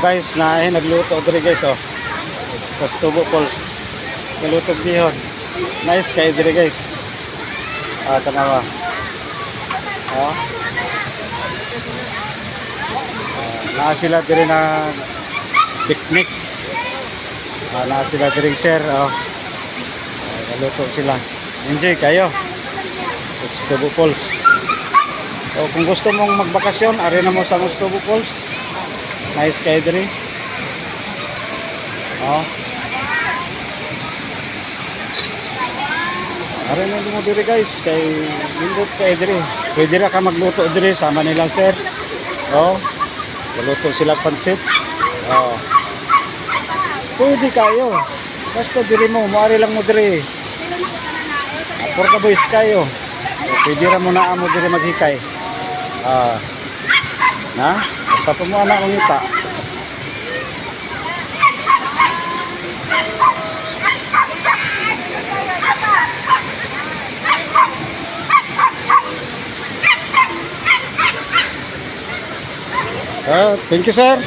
Guys, nagluto diri guys oh. Sa Stubo Falls. Nagluto bihon. Nice kay diri guys. Tanawa. Oh. Naa sila diri na picnic. Naa sila diri sir oh. Nagluto sila. Enjoy kayo. Sa Stubo Falls. So, kung gusto mong magbakasyon, ari na mo sa Stubo Falls. Nice kayo diri. Oh. Ari na mo diri guys, kay lindot kayo diri. Pwede ra ka magluto diri sama nila sir. Oh. Magluto sila pansit. Oh. Pwede kayo. Basta diri mo, maari lang mo diri. Porta boys kayo. Pwede ra mo na amo diri maghikay. Na? Basta po mo anak ng ita. Thank you sir.